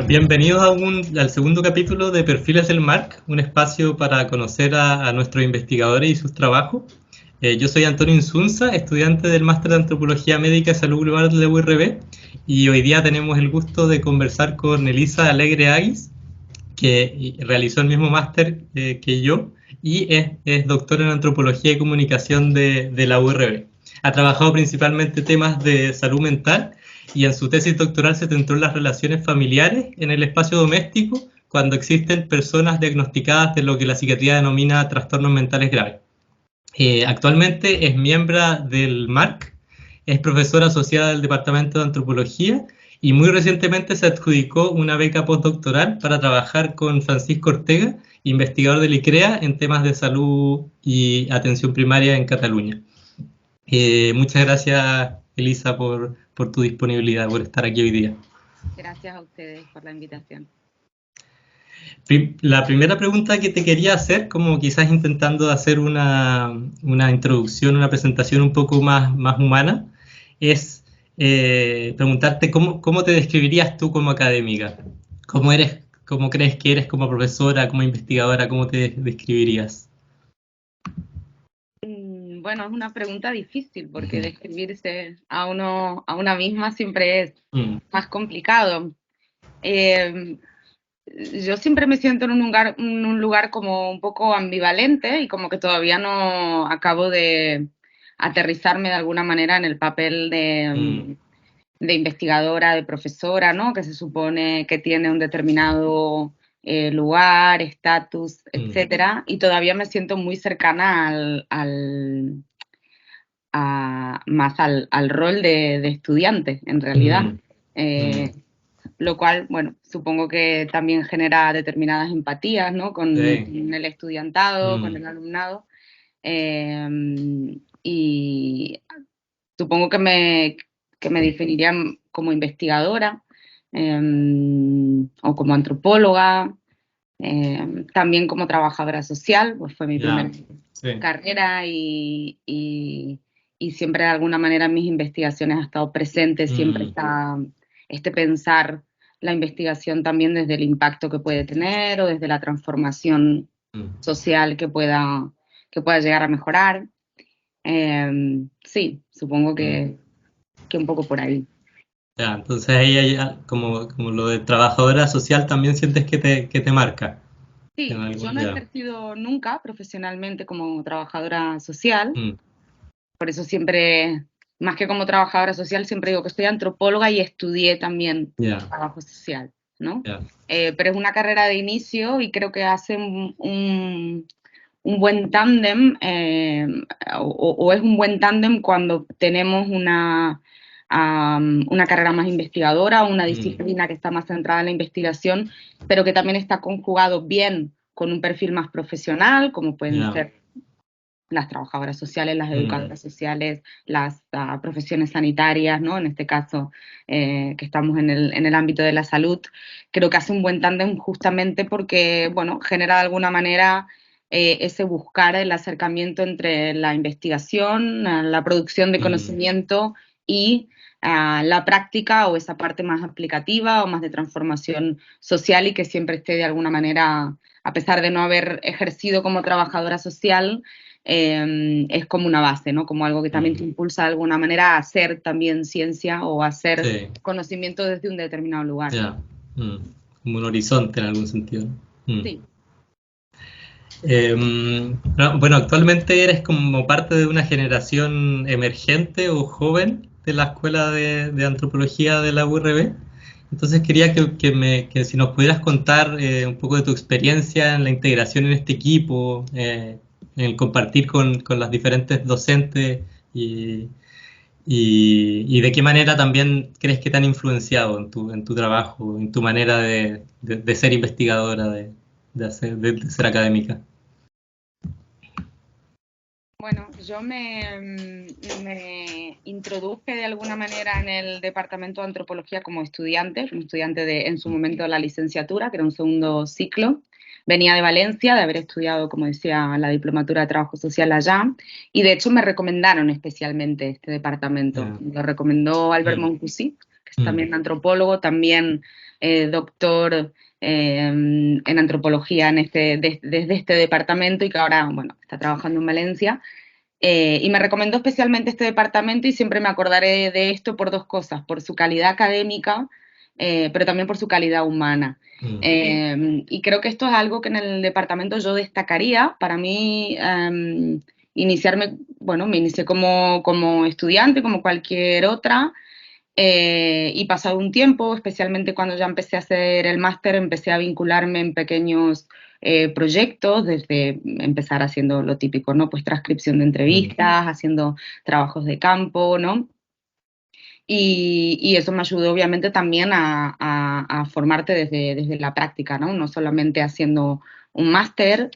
Bienvenidos al segundo capítulo de Perfiles del MARC, un espacio para conocer a nuestros investigadores y sus trabajos. Yo soy Antonio Insunza, estudiante del Máster de Antropología Médica y Salud Global de la URB, y hoy día tenemos el gusto de conversar con Elisa Alegre Aguis, que realizó el mismo máster que yo y es doctora en Antropología y Comunicación de la URB. Ha trabajado principalmente temas de salud mental y en su tesis doctoral se centró en las relaciones familiares en el espacio doméstico cuando existen personas diagnosticadas de lo que la psiquiatría denomina trastornos mentales graves. Actualmente es miembro del MARC, es profesora asociada del Departamento de Antropología y muy recientemente se adjudicó una beca postdoctoral para trabajar con Francisco Ortega, investigador del ICREA en temas de salud y atención primaria en Cataluña. Muchas gracias, Elisa, por tu disponibilidad, por estar aquí hoy día. Gracias a ustedes por la invitación. La primera pregunta que te quería hacer, como quizás intentando hacer una introducción, una presentación un poco más humana, es preguntarte cómo te describirías tú como académica. ¿Cómo crees que eres como profesora, como investigadora? ¿Cómo te describirías? Bueno, es una pregunta difícil porque describirse a una misma siempre es más complicado. Yo siempre me siento en un lugar como un poco ambivalente y como que todavía no acabo de aterrizarme de alguna manera en el papel de investigadora, de profesora, ¿no? Que se supone que tiene un determinado lugar, estatus, etcétera, y todavía me siento muy cercana más al rol de estudiante, en realidad. Lo cual, bueno, supongo que también genera determinadas empatías, ¿no? Con el estudiantado, con el alumnado. Y supongo que me definirían como investigadora o como antropóloga, también como trabajadora social, pues fue mi primera carrera y siempre de alguna manera en mis investigaciones ha estado presente, siempre está pensar la investigación también desde el impacto que puede tener o desde la transformación social que pueda llegar a mejorar. Sí, supongo que un poco por ahí. Ya, entonces ahí como lo de trabajadora social también sientes que te marca. Sí, yo no he ejercido nunca profesionalmente como trabajadora social, por eso siempre, más que como trabajadora social, siempre digo que soy antropóloga y estudié también trabajo social, ¿no? Pero es una carrera de inicio y creo que hace un buen tándem, o es un buen tándem cuando tenemos una carrera más investigadora, una disciplina que está más centrada en la investigación, pero que también está conjugado bien con un perfil más profesional, como pueden ser las trabajadoras sociales, las educadoras sociales, las profesiones sanitarias, ¿no? En este caso, que estamos en el ámbito de la salud. Creo que hace un buen tándem justamente porque, bueno, genera de alguna manera ese buscar el acercamiento entre la investigación, la producción de conocimiento y la práctica o esa parte más aplicativa o más de transformación social y que siempre esté de alguna manera, a pesar de no haber ejercido como trabajadora social, es como una base, ¿no? Como algo que también te impulsa de alguna manera a hacer también ciencia o a hacer conocimiento desde un determinado lugar. Como un horizonte en algún sentido. Sí. Bueno, actualmente eres como parte de una generación emergente o joven de la Escuela de Antropología de la URB. Entonces quería que si nos pudieras contar un poco de tu experiencia en la integración en este equipo, en el compartir con las diferentes docentes y de qué manera también crees que te han influenciado en tu trabajo, en tu manera de ser investigadora, de ser académica. Bueno, yo me introduje de alguna manera en el departamento de antropología como estudiante en su momento de la licenciatura, que era un segundo ciclo. Venía de Valencia, de haber estudiado, como decía, la diplomatura de trabajo social allá, y de hecho me recomendaron especialmente este departamento. Lo recomendó Albert Moncousi, que es también antropólogo, también doctor en antropología desde este departamento y que ahora, bueno, está trabajando en Valencia. Y me recomendó especialmente este departamento y siempre me acordaré de esto por dos cosas, por su calidad académica, pero también por su calidad humana. Y creo que esto es algo que en el departamento yo destacaría. Para mí, me inicié como estudiante, como cualquier otra, y pasado un tiempo, especialmente cuando ya empecé a hacer el máster, empecé a vincularme en pequeños proyectos, desde empezar haciendo lo típico, ¿no? Pues transcripción de entrevistas, haciendo trabajos de campo, ¿no? Y eso me ayudó obviamente también a formarte desde la práctica, ¿no? No solamente haciendo un máster,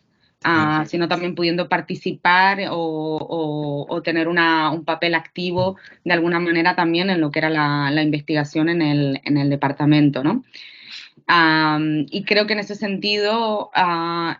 sino también pudiendo participar o tener un papel activo de alguna manera también en lo que era la investigación en el departamento, ¿no? Y creo que en ese sentido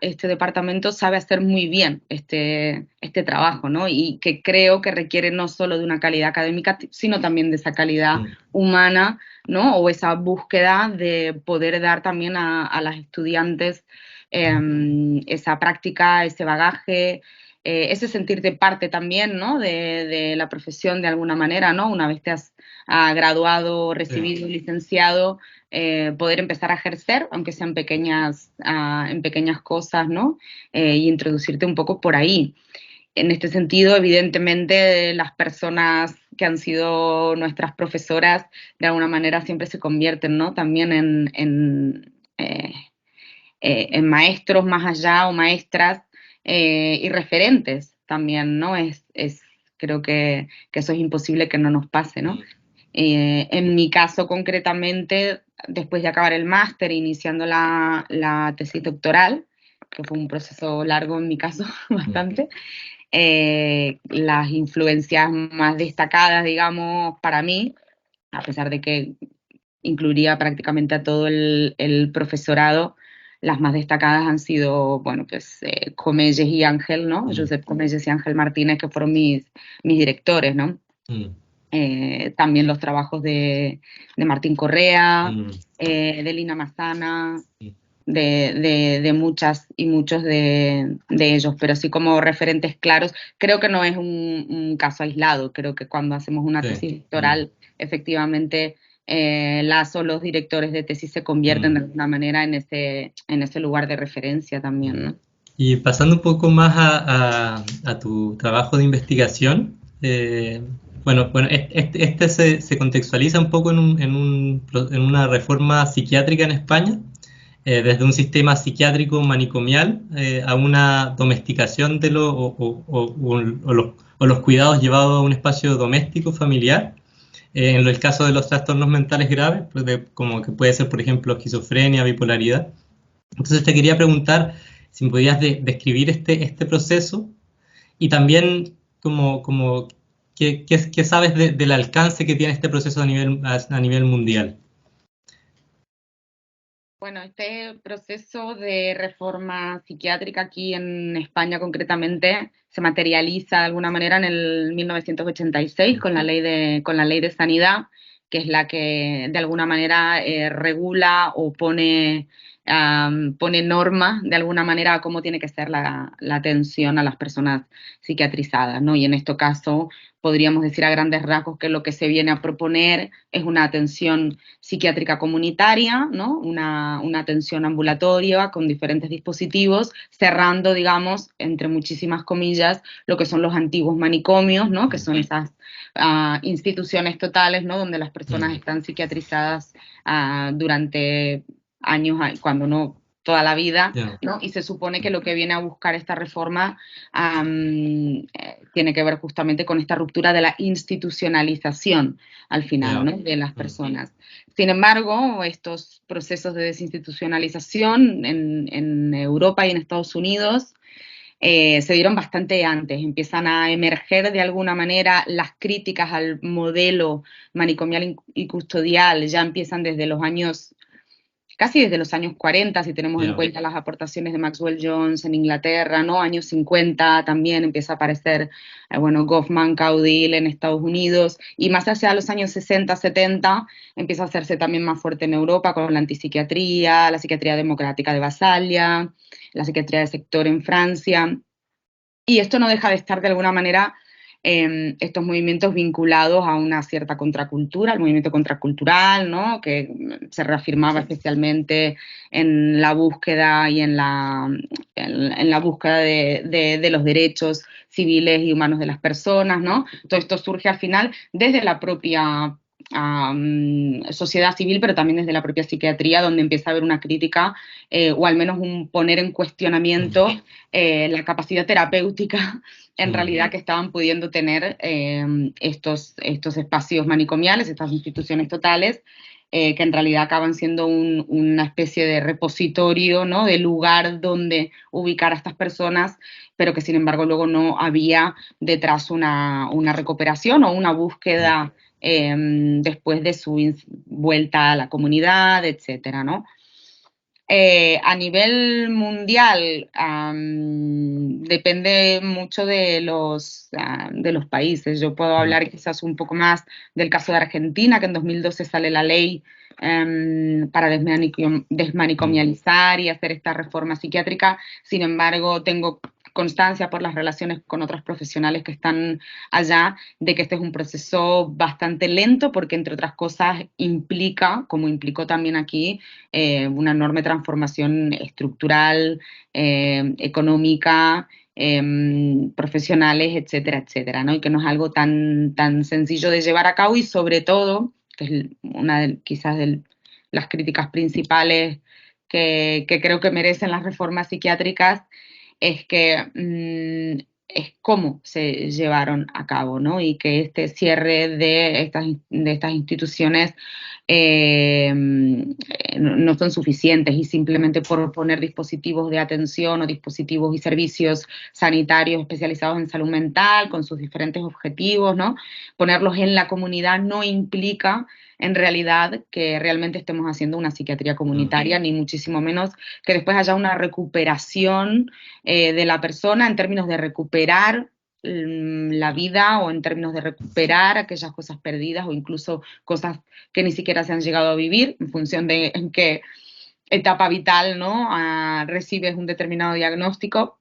este departamento sabe hacer muy bien este trabajo, ¿no? Y que creo que requiere no solo de una calidad académica, sino también de esa calidad humana, ¿no? O esa búsqueda de poder dar también a las estudiantes esa práctica, ese bagaje, ese sentirte parte también, ¿no? De la profesión de alguna manera, ¿no? Una vez te has graduado, recibido, licenciado, poder empezar a ejercer, aunque sean en pequeñas cosas, ¿no? Y introducirte un poco por ahí. En este sentido, evidentemente, las personas que han sido nuestras profesoras, de alguna manera siempre se convierten, ¿no? También en maestros más allá o maestras y referentes también, ¿no? Creo que eso es imposible que no nos pase, ¿no? En mi caso concretamente, después de acabar el máster, iniciando la tesis doctoral, que fue un proceso largo en mi caso, bastante, las influencias más destacadas, digamos, para mí, a pesar de que incluiría prácticamente a todo el profesorado, las más destacadas han sido, bueno, pues Comelles y Ángel, ¿no? Josep Comelles y Ángel Martínez, que fueron mis directores, ¿no? También los trabajos de Martín Correa, de Lina Massana, de muchas y muchos de ellos, pero así como referentes claros, creo que no es un caso aislado, creo que cuando hacemos una tesis doctoral, efectivamente los directores de tesis se convierten de alguna manera en ese lugar de referencia también, ¿no? Y pasando un poco más a tu trabajo de investigación, bueno, este se contextualiza un poco en una reforma psiquiátrica en España, desde un sistema psiquiátrico manicomial a una domesticación de los cuidados llevados a un espacio doméstico familiar. En el caso de los trastornos mentales graves, pues como que puede ser, por ejemplo, esquizofrenia, bipolaridad. Entonces te quería preguntar si me podías describir este proceso y también ¿qué sabes del alcance que tiene este proceso a nivel mundial? Bueno, este proceso de reforma psiquiátrica aquí en España concretamente se materializa de alguna manera en el 1986 con la ley de sanidad, que es la que de alguna manera regula o pone norma de alguna manera a cómo tiene que ser la atención a las personas psiquiatrizadas, ¿no? Y en este caso podríamos decir a grandes rasgos que lo que se viene a proponer es una atención psiquiátrica comunitaria, ¿no? Una atención ambulatoria con diferentes dispositivos, cerrando, digamos, entre muchísimas comillas, lo que son los antiguos manicomios, ¿no? Que son esas instituciones totales, ¿no? Donde las personas están psiquiatrizadas durante años, cuando no toda la vida, ¿no? Y se supone que lo que viene a buscar esta reforma tiene que ver justamente con esta ruptura de la institucionalización al final, ¿no? De las personas. Sin embargo, estos procesos de desinstitucionalización en Europa y en Estados Unidos se dieron bastante antes, empiezan a emerger de alguna manera las críticas al modelo manicomial y custodial, ya empiezan desde los años casi desde los años 40, si tenemos en cuenta las aportaciones de Maxwell Jones en Inglaterra, ¿no? Años 50 también empieza a aparecer, Goffman, Caudill en Estados Unidos, y más hacia los años 60, 70, empieza a hacerse también más fuerte en Europa con la antipsiquiatría, la psiquiatría democrática de Basalia, la psiquiatría de sector en Francia, y esto no deja de estar de alguna manera estos movimientos vinculados a una cierta contracultura, el movimiento contracultural, ¿no? Que se reafirmaba especialmente en la búsqueda y en la búsqueda de los derechos civiles y humanos de las personas, ¿no? Todo esto surge al final desde la propia sociedad civil, pero también desde la propia psiquiatría, donde empieza a haber una crítica o al menos un poner en cuestionamiento la capacidad terapéutica en realidad que estaban pudiendo tener estos espacios manicomiales, estas instituciones totales, que en realidad acaban siendo una especie de repositorio, ¿no? De lugar donde ubicar a estas personas, pero que sin embargo luego no había detrás una recuperación o una búsqueda después de su vuelta a la comunidad, etcétera, ¿no? A nivel mundial, depende mucho de los países. Yo puedo hablar quizás un poco más del caso de Argentina, que en 2012 sale la ley para desmanicomializar y hacer esta reforma psiquiátrica. Sin embargo, tengo constancia por las relaciones con otros profesionales que están allá, de que este es un proceso bastante lento porque, entre otras cosas, implica, como implicó también aquí, una enorme transformación estructural, económica, profesionales, etcétera, etcétera, ¿no? Y que no es algo tan sencillo de llevar a cabo y, sobre todo, que es una quizás de las críticas principales que creo que merecen las reformas psiquiátricas, es que es cómo se llevaron a cabo, ¿no? Y que este cierre de estas instituciones no son suficientes, y simplemente por poner dispositivos de atención o dispositivos y servicios sanitarios especializados en salud mental con sus diferentes objetivos, ¿no? Ponerlos en la comunidad no implica en realidad que realmente estemos haciendo una psiquiatría comunitaria, ni muchísimo menos que después haya una recuperación de la persona en términos de recuperar la vida, o en términos de recuperar aquellas cosas perdidas o incluso cosas que ni siquiera se han llegado a vivir, en función de en qué etapa vital, ¿no? Recibes un determinado diagnóstico,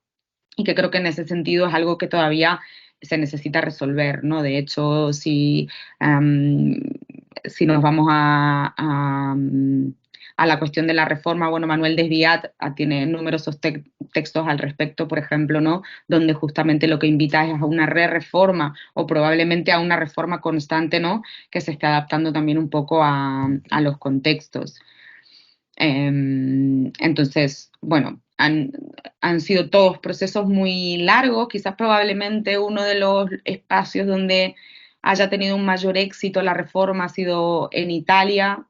y que creo que en ese sentido es algo que todavía se necesita resolver, ¿no? De hecho, si nos vamos a la cuestión de la reforma, bueno, Manuel Desviat tiene numerosos textos al respecto, por ejemplo, ¿no? Donde justamente lo que invita es a una reforma o probablemente a una reforma constante, ¿no? Que se esté adaptando también un poco a los contextos. Entonces, bueno, han sido todos procesos muy largos. Quizás probablemente uno de los espacios donde haya tenido un mayor éxito la reforma ha sido en Italia,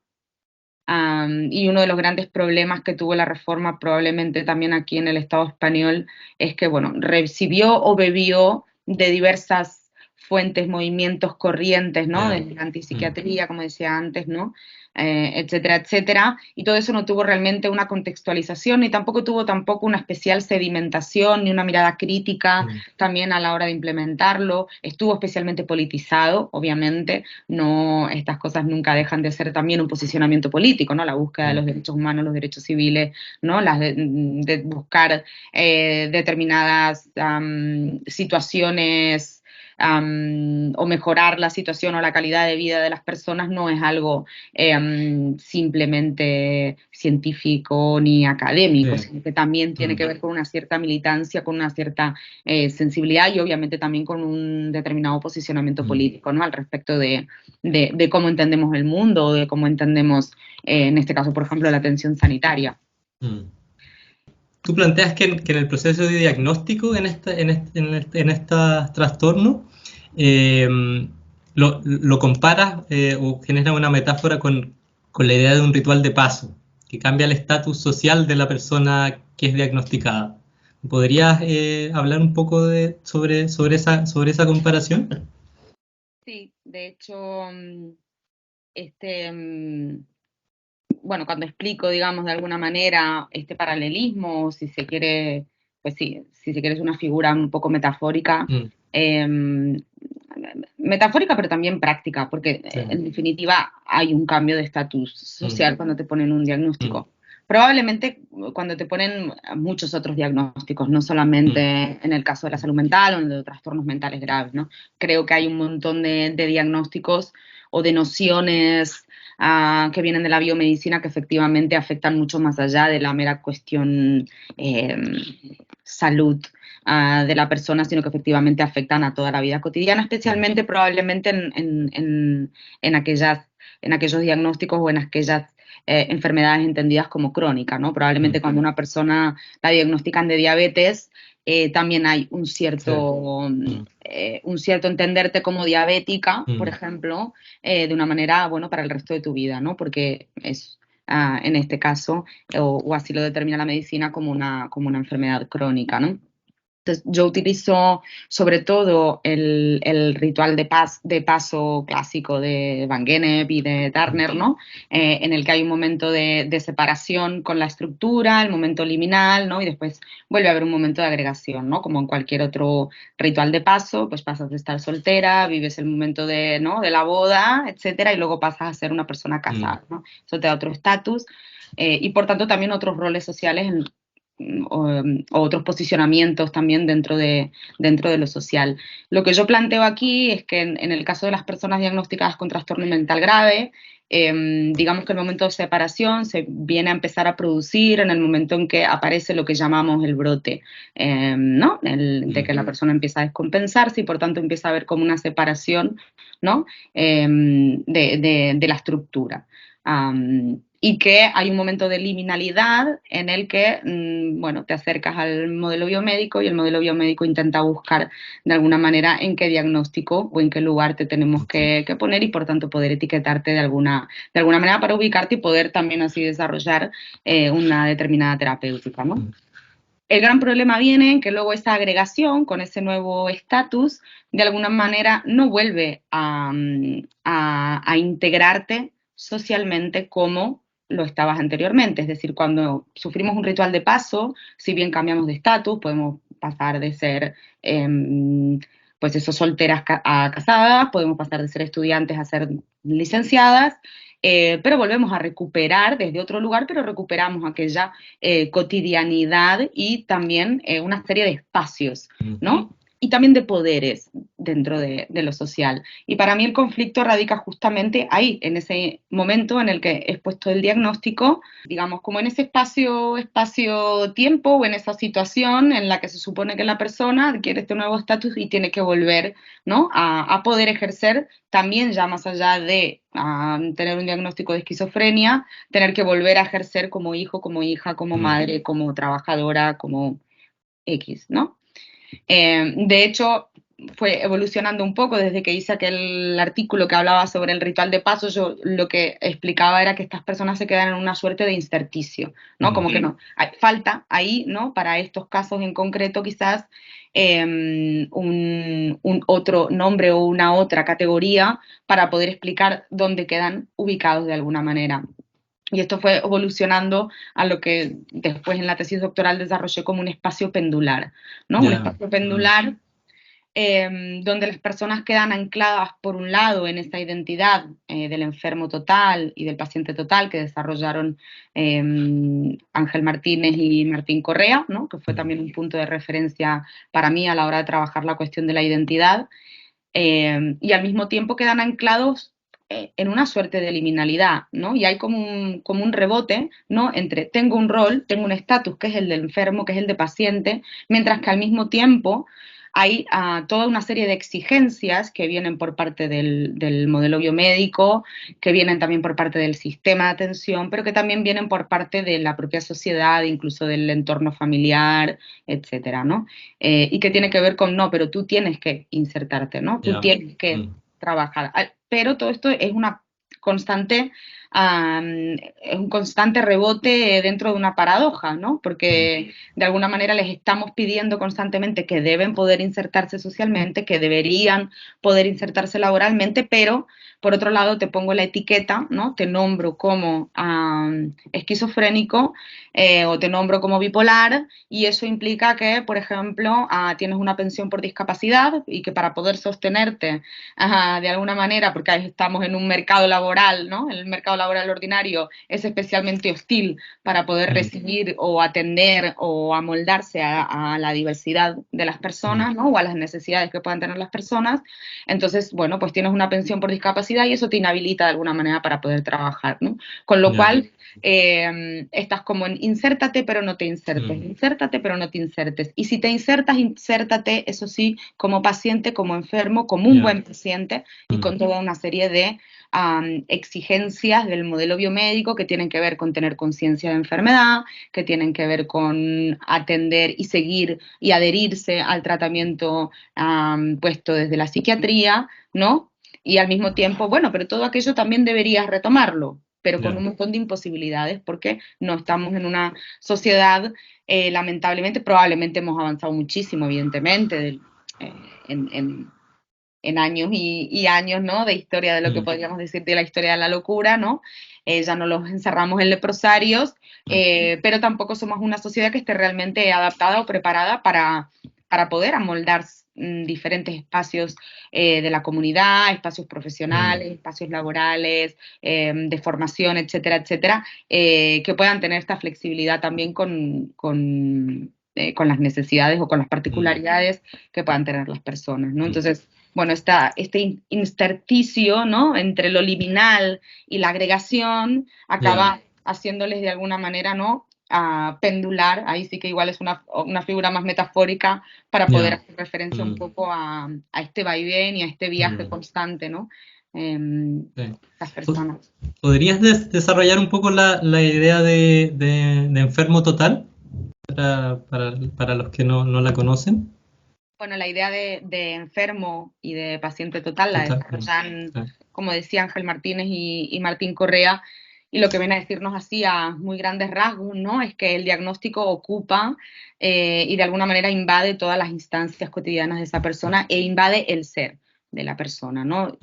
y uno de los grandes problemas que tuvo la reforma probablemente también aquí en el Estado español es que, bueno, recibió o bebió de diversas fuentes, movimientos, corrientes, ¿no? Desde la antipsiquiatría, como decía antes, ¿no? Etcétera, etcétera, y todo eso no tuvo realmente una contextualización, ni tampoco tuvo una especial sedimentación, ni una mirada crítica también a la hora de implementarlo. Estuvo especialmente politizado, obviamente, no, estas cosas nunca dejan de ser también un posicionamiento político, ¿no? La búsqueda de los derechos humanos, los derechos civiles, ¿no? Las de buscar determinadas situaciones, o mejorar la situación o la calidad de vida de las personas, no es algo simplemente científico ni académico, sino que también tiene que ver con una cierta militancia, con una cierta sensibilidad, y obviamente también con un determinado posicionamiento político, ¿no? Al respecto de cómo entendemos el mundo, o de cómo entendemos, en este caso, por ejemplo, la atención sanitaria. Tú planteas que en el proceso de diagnóstico en este trastorno lo comparas o generas una metáfora con la idea de un ritual de paso que cambia el estatus social de la persona que es diagnosticada. ¿Podrías hablar un poco sobre esa comparación? Sí, de hecho, bueno, cuando explico, digamos, de alguna manera este paralelismo, si se quiere, pues sí, si se quiere es una figura un poco metafórica, metafórica pero también práctica, porque en definitiva hay un cambio de estatus social cuando te ponen un diagnóstico. Probablemente cuando te ponen muchos otros diagnósticos, no solamente en el caso de la salud mental o en de trastornos mentales graves, ¿no? Creo que hay un montón de diagnósticos o de nociones que vienen de la biomedicina que efectivamente afectan mucho más allá de la mera cuestión salud de la persona, sino que efectivamente afectan a toda la vida cotidiana, especialmente probablemente en aquellos diagnósticos o en aquellas enfermedades entendidas como crónicas, ¿no? Probablemente cuando una persona la diagnostican de diabetes, también hay un cierto entenderte como diabética, por ejemplo, de una manera, bueno, para el resto de tu vida, ¿no? Porque es, en este caso, o así lo determina la medicina, como una enfermedad crónica, ¿no? Entonces, yo utilizo sobre todo el ritual de paso clásico de Van Gennep y de Turner, ¿no? En el que hay un momento de separación con la estructura, el momento liminal, ¿no? Y después vuelve a haber un momento de agregación, ¿no? Como en cualquier otro ritual de paso, pues pasas de estar soltera, vives el momento de, ¿no? de la boda, etcétera, y luego pasas a ser una persona casada, ¿no? Eso te da otro estatus y por tanto también otros roles sociales o otros posicionamientos también dentro de lo social. Lo que yo planteo aquí es que en el caso de las personas diagnosticadas con trastorno mental grave, digamos que el momento de separación se viene a empezar a producir en el momento en que aparece lo que llamamos el brote, ¿no? De que la persona empieza a descompensarse y por tanto empieza a haber como una separación, ¿no? De la estructura. Y que hay un momento de liminalidad en el que, bueno, te acercas al modelo biomédico y el modelo biomédico intenta buscar de alguna manera en qué diagnóstico o en qué lugar te tenemos que poner y por tanto poder etiquetarte de alguna manera para ubicarte y poder también así desarrollar una determinada terapéutica, ¿no? El gran problema viene en que luego esa agregación con ese nuevo estatus de alguna manera no vuelve a integrarte socialmente como lo estabas anteriormente. Es decir, cuando sufrimos un ritual de paso, si bien cambiamos de estatus, podemos pasar de ser, pues eso, solteras a casadas, podemos pasar de ser estudiantes a ser licenciadas, pero volvemos a recuperar desde otro lugar, pero recuperamos aquella cotidianidad y también una serie de espacios, ¿no? Y también de poderes dentro de lo social. Y para mí el conflicto radica justamente ahí, en ese momento en el que he puesto el diagnóstico, digamos, como en ese espacio-tiempo o en esa situación en la que se supone que la persona adquiere este nuevo estatus y tiene que volver, ¿no? a poder ejercer también ya más allá de tener un diagnóstico de esquizofrenia, tener que volver a ejercer como hijo, como hija, como madre, como trabajadora, como X, ¿no? De hecho, fue evolucionando un poco desde que hice aquel artículo que hablaba sobre el ritual de paso. Yo lo que explicaba era que estas personas se quedan en una suerte de intersticio, ¿no? Como que no, falta ahí, ¿no? Para estos casos en concreto quizás un otro nombre o una otra categoría para poder explicar dónde quedan ubicados de alguna manera. Y esto fue evolucionando a lo que después en la tesis doctoral desarrollé como un espacio pendular, ¿no? Un espacio pendular donde las personas quedan ancladas, por un lado, en esta identidad del enfermo total y del paciente total que desarrollaron Ángel Martínez y Martín Correa, ¿no? Que fue también un punto de referencia para mí a la hora de trabajar la cuestión de la identidad, y al mismo tiempo quedan anclados en una suerte de liminalidad, ¿no? Y hay como un rebote, ¿no? Entre tengo un rol, tengo un estatus que es el de enfermo, que es el de paciente, mientras que al mismo tiempo hay toda una serie de exigencias que vienen por parte del modelo biomédico, que vienen también por parte del sistema de atención, pero que también vienen por parte de la propia sociedad, incluso del entorno familiar, etcétera, ¿no? Y que tiene que ver con, no, pero tú tienes que insertarte, ¿no? Tú tienes que trabajar. Pero todo esto es una constante es un constante rebote dentro de una paradoja, ¿no? Porque de alguna manera les estamos pidiendo constantemente que deben poder insertarse socialmente, que deberían poder insertarse laboralmente, pero por otro lado te pongo la etiqueta, ¿no? Te nombro como esquizofrénico o te nombro como bipolar, y eso implica que, por ejemplo, tienes una pensión por discapacidad y que para poder sostenerte de alguna manera, porque estamos en un mercado laboral, ¿no? El mercado laboral ordinario es especialmente hostil para poder recibir o atender o amoldarse a la diversidad de las personas, ¿no? O a las necesidades que puedan tener las personas. Entonces, bueno, pues tienes una pensión por discapacidad y eso te inhabilita de alguna manera para poder trabajar, ¿no? Con lo cual, estás como en insértate pero no te insertes, insértate pero no te insertes. Y si te insertas, insértate, eso sí, como paciente, como enfermo, como un buen paciente y con toda una serie de exigencias del modelo biomédico que tienen que ver con tener conciencia de enfermedad, que tienen que ver con atender y seguir y adherirse al tratamiento puesto desde la psiquiatría, ¿no? Y al mismo tiempo, bueno, pero todo aquello también deberías retomarlo, pero con un montón de imposibilidades, porque no estamos en una sociedad, lamentablemente, probablemente hemos avanzado muchísimo, evidentemente, en años y años, ¿no? De historia, de lo que podríamos decir de la historia de la locura, ¿no? Ya no los encerramos en leprosarios, pero tampoco somos una sociedad que esté realmente adaptada o preparada para poder amoldar diferentes espacios de la comunidad, espacios profesionales, espacios laborales, de formación, etcétera, etcétera, que puedan tener esta flexibilidad también con las necesidades o con las particularidades que puedan tener las personas, ¿no? Entonces, bueno, este intersticio, ¿no? Entre lo liminal y la agregación acaba haciéndoles de alguna manera, ¿no? A pendular, ahí sí que igual es una figura más metafórica para poder hacer referencia un poco a este vaivén y a este viaje constante, ¿no? Las personas. ¿Podrías desarrollar un poco la idea de enfermo total para los que no la conocen? Bueno, la idea de enfermo y de paciente total la desarrollan, como decía Ángel Martínez y Martín Correa, y lo que viene a decirnos así a muy grandes rasgos, ¿no? Es que el diagnóstico ocupa y de alguna manera invade todas las instancias cotidianas de esa persona e invade el ser de la persona, ¿no?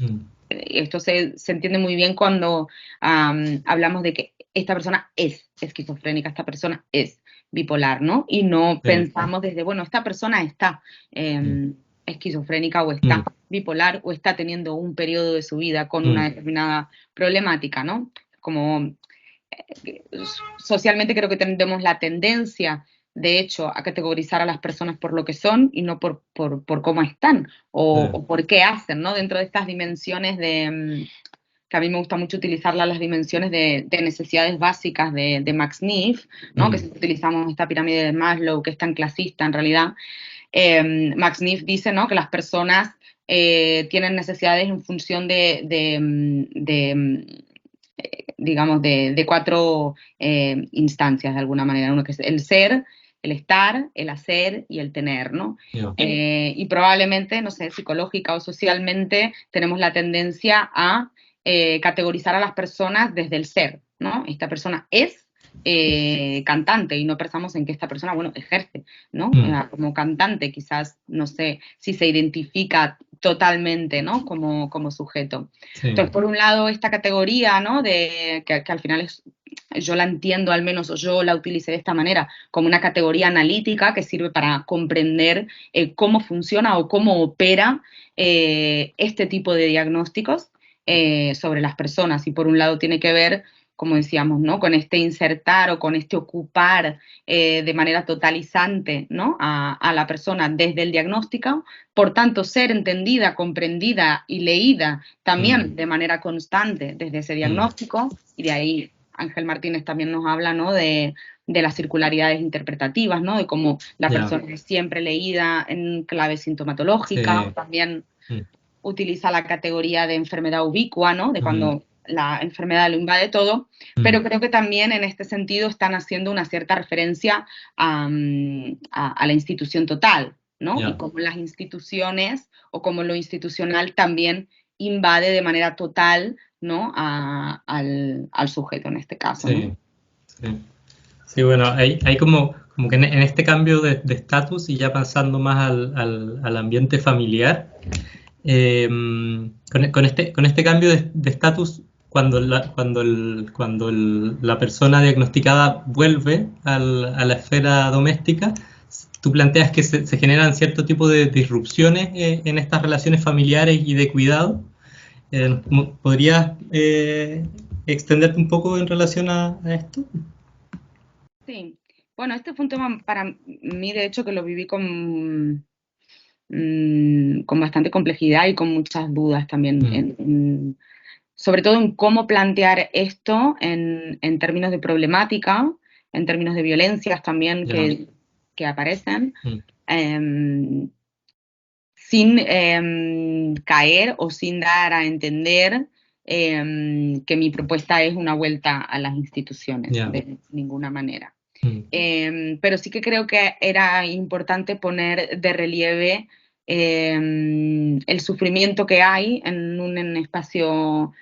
Esto se entiende muy bien cuando hablamos de que esta persona es esquizofrénica, esta persona es bipolar, ¿no? Y no pensamos desde, bueno, esta persona está esquizofrénica o está bipolar o está teniendo un periodo de su vida con una determinada problemática, ¿no? Como socialmente creo que tenemos la tendencia, de hecho, a categorizar a las personas por lo que son y no por cómo están o por qué hacen, ¿no? Dentro de estas dimensiones que a mí me gusta mucho utilizarlas, las dimensiones de necesidades básicas de Max Neef, ¿no? Que si utilizamos esta pirámide de Maslow, que es tan clasista en realidad, Max Neef dice, ¿no? Que las personas tienen necesidades en función digamos, de cuatro instancias de alguna manera, uno que es el ser, el estar, el hacer y el tener, ¿no? Y probablemente, no sé, psicológica o socialmente tenemos la tendencia a categorizar a las personas desde el ser, ¿no? Esta persona es cantante y no pensamos en que esta persona, bueno, ejerce, ¿no? Como cantante, quizás, no sé, si se identifica totalmente, ¿no? Como sujeto. Entonces, por un lado, esta categoría, ¿no? Que al final yo la entiendo al menos, o yo la utilicé de esta manera, como una categoría analítica que sirve para comprender cómo funciona o cómo opera este tipo de diagnósticos sobre las personas. Y por un lado tiene que ver, como decíamos, ¿no? Con este insertar o con este ocupar de manera totalizante, ¿no? a la persona desde el diagnóstico, por tanto ser entendida, comprendida y leída también de manera constante desde ese diagnóstico, y de ahí Ángel Martínez también nos habla, ¿no? de las circularidades interpretativas, ¿no? De cómo la persona es siempre leída en clave sintomatológica, también utiliza la categoría de enfermedad ubicua, ¿no? De cuando la enfermedad lo invade todo, pero creo que también en este sentido están haciendo una cierta referencia a la institución total, ¿no? Y cómo las instituciones o como lo institucional también invade de manera total ¿no? Al sujeto en este caso, sí, ¿no? sí. Sí, bueno, hay como que en este cambio de estatus y ya pasando más al ambiente familiar, con este cambio de estatus, cuando la persona diagnosticada vuelve a la esfera doméstica, tú planteas que se generan cierto tipo de disrupciones en estas relaciones familiares y de cuidado. ¿Podrías extenderte un poco en relación a esto? Sí, bueno, este fue un tema para mí, de hecho, que lo viví con bastante complejidad y con muchas dudas también, sobre todo en cómo plantear esto en términos de problemática, en términos de violencias también Ya. que aparecen, Mm. em, sin caer o sin dar a entender que mi propuesta es una vuelta a las instituciones, Ya. de ninguna manera. Mm. Pero sí que creo que era importante poner de relieve el sufrimiento que hay en un espacio,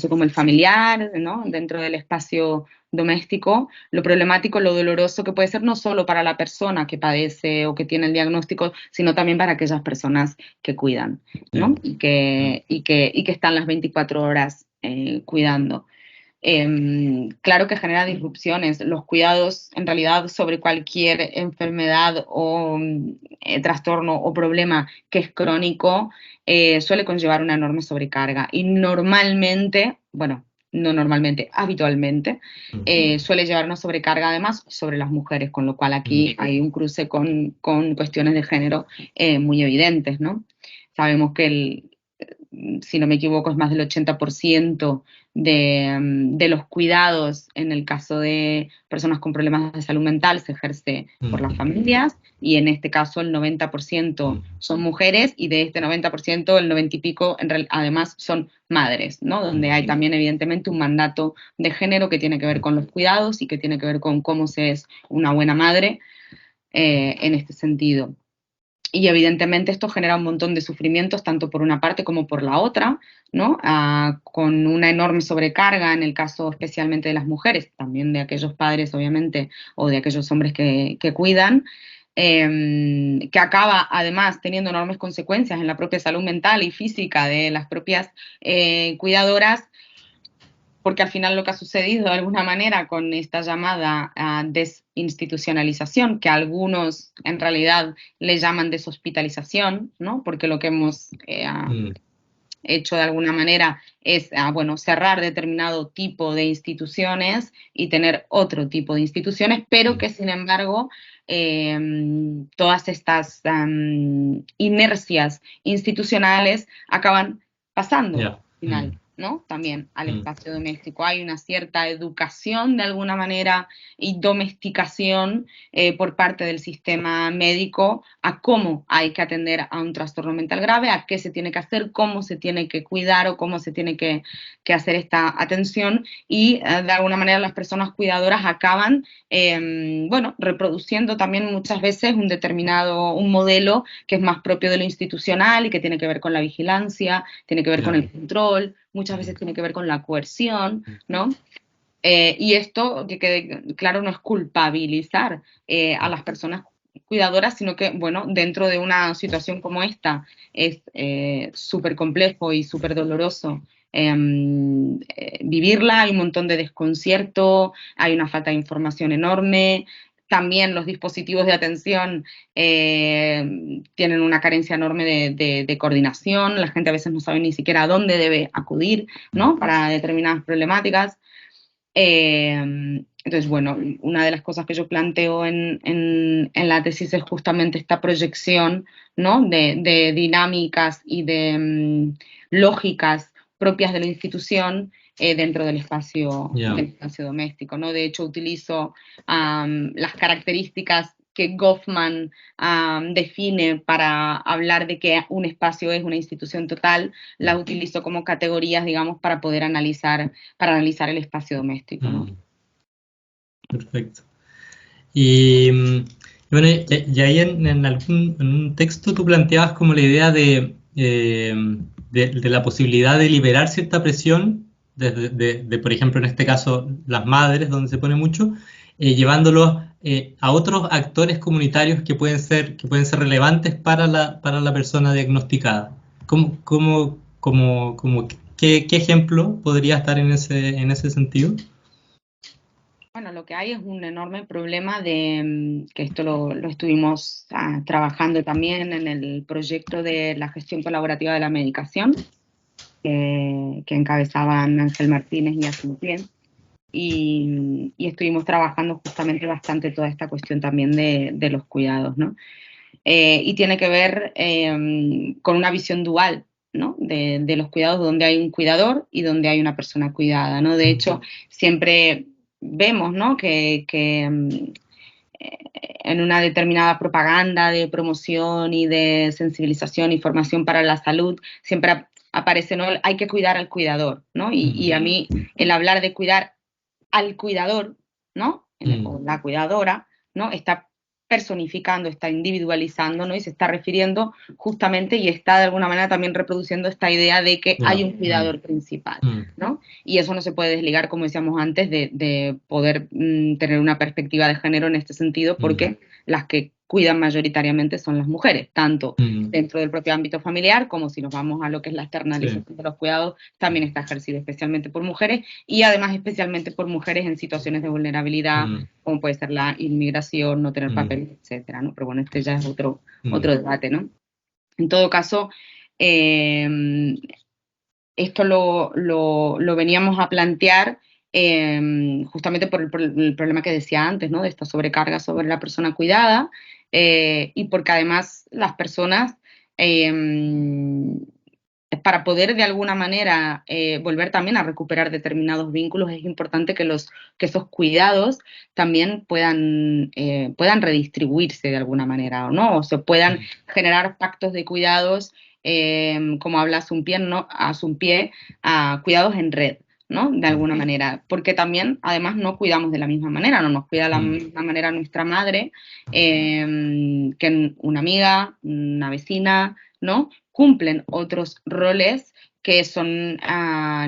como el familiar, ¿no? Dentro del espacio doméstico, lo problemático, lo doloroso que puede ser no solo para la persona que padece o que tiene el diagnóstico, sino también para aquellas personas que cuidan, ¿no? Y que están las 24 horas cuidando. Claro que genera disrupciones. Los cuidados, en realidad, sobre cualquier enfermedad o trastorno o problema que es crónico, suele conllevar una enorme sobrecarga. Y normalmente, bueno, no normalmente, habitualmente, suele llevar una sobrecarga además sobre las mujeres, con lo cual aquí hay un cruce con cuestiones de género muy evidentes, ¿no? Sabemos que si no me equivoco, es más del 80% de los cuidados en el caso de personas con problemas de salud mental se ejerce por las familias, y en este caso el 90% son mujeres, y de este 90%, el 90 y pico además son madres, ¿no? Donde hay también evidentemente un mandato de género que tiene que ver con los cuidados y que tiene que ver con cómo se es una buena madre en este sentido. Y evidentemente esto genera un montón de sufrimientos, tanto por una parte como por la otra, ¿no? Con una enorme sobrecarga en el caso especialmente de las mujeres, también de aquellos padres, obviamente, o de aquellos hombres que cuidan, que acaba además teniendo enormes consecuencias en la propia salud mental y física de las propias cuidadoras, porque al final lo que ha sucedido de alguna manera con esta llamada desinstitucionalización, que algunos en realidad le llaman deshospitalización, ¿no? Porque lo que hemos hecho de alguna manera es, bueno, cerrar determinado tipo de instituciones y tener otro tipo de instituciones, pero que sin embargo todas estas inercias institucionales acaban pasando al final, ¿no? También al espacio doméstico. Hay una cierta educación de alguna manera y domesticación por parte del sistema médico a cómo hay que atender a un trastorno mental grave, a qué se tiene que hacer, cómo se tiene que cuidar o cómo se tiene que hacer esta atención, y de alguna manera las personas cuidadoras acaban, bueno, reproduciendo también muchas veces un modelo que es más propio de lo institucional y que tiene que ver con la vigilancia, tiene que ver con el control, muchas veces tiene que ver con la coerción, ¿no? Y esto, que quede claro, no es culpabilizar a las personas cuidadoras, sino que, bueno, dentro de una situación como esta es súper complejo y súper doloroso vivirla. Hay un montón de desconcierto, hay una falta de información enorme. También los dispositivos de atención tienen una carencia enorme de coordinación. La gente a veces no sabe ni siquiera a dónde debe acudir, ¿no? Para determinadas problemáticas. Entonces, bueno, una de las cosas que yo planteo en la tesis es justamente esta proyección, ¿no? de dinámicas y de lógicas propias de la institución dentro del espacio doméstico, ¿no? De hecho, utilizo las características que Goffman define para hablar de que un espacio es una institución total, las utilizo como categorías, digamos, para poder analizar el espacio doméstico, ¿no? Perfecto. Y bueno, y ahí en un texto tú planteabas como la idea de de la posibilidad de liberar cierta presión, de, por ejemplo, en este caso, las madres, donde se pone mucho, llevándolos a otros actores comunitarios que pueden ser relevantes para la persona diagnosticada. ¿Qué ejemplo podría estar en ese sentido? Bueno, lo que hay es un enorme problema que esto lo estuvimos trabajando también en el proyecto de la gestión colaborativa de la medicación, que encabezaban Ángel Martínez y Asunción. Y estuvimos trabajando justamente bastante toda esta cuestión también de los cuidados, ¿no? Y tiene que ver con una visión dual, ¿no? De los cuidados, donde hay un cuidador y donde hay una persona cuidada, ¿no? De hecho, siempre vemos, ¿no? que en una determinada propaganda de promoción y de sensibilización y formación para la salud, siempre aparece, ¿no? Hay que cuidar al cuidador, ¿no? Y a mí el hablar de cuidar al cuidador, ¿no? O la cuidadora, ¿no? Está personificando, está individualizando, ¿no? Y se está refiriendo justamente y está de alguna manera también reproduciendo esta idea de que hay un cuidador principal, ¿no? Y eso no se puede desligar, como decíamos antes, de poder tener una perspectiva de género en este sentido, porque las que cuidan mayoritariamente son las mujeres, tanto dentro del propio ámbito familiar, como si nos vamos a lo que es la externalización de los cuidados, también está ejercido especialmente por mujeres, y además especialmente por mujeres en situaciones de vulnerabilidad, como puede ser la inmigración, no tener papeles, etcétera, ¿no? Pero bueno, este ya es otro debate, ¿no? En todo caso, esto lo veníamos a plantear justamente por el problema que decía antes, ¿no? De esta sobrecarga sobre la persona cuidada, y porque además las personas, para poder de alguna manera volver también a recuperar determinados vínculos, es importante que esos cuidados también puedan redistribuirse de alguna manera, ¿no? O se puedan generar pactos de cuidados, como habla Asunpie, ¿no? Cuidados en red, ¿no? De alguna manera, porque también, además, no cuidamos de la misma manera, no nos cuida de la misma manera nuestra madre, que una amiga, una vecina, ¿no? Cumplen otros roles que son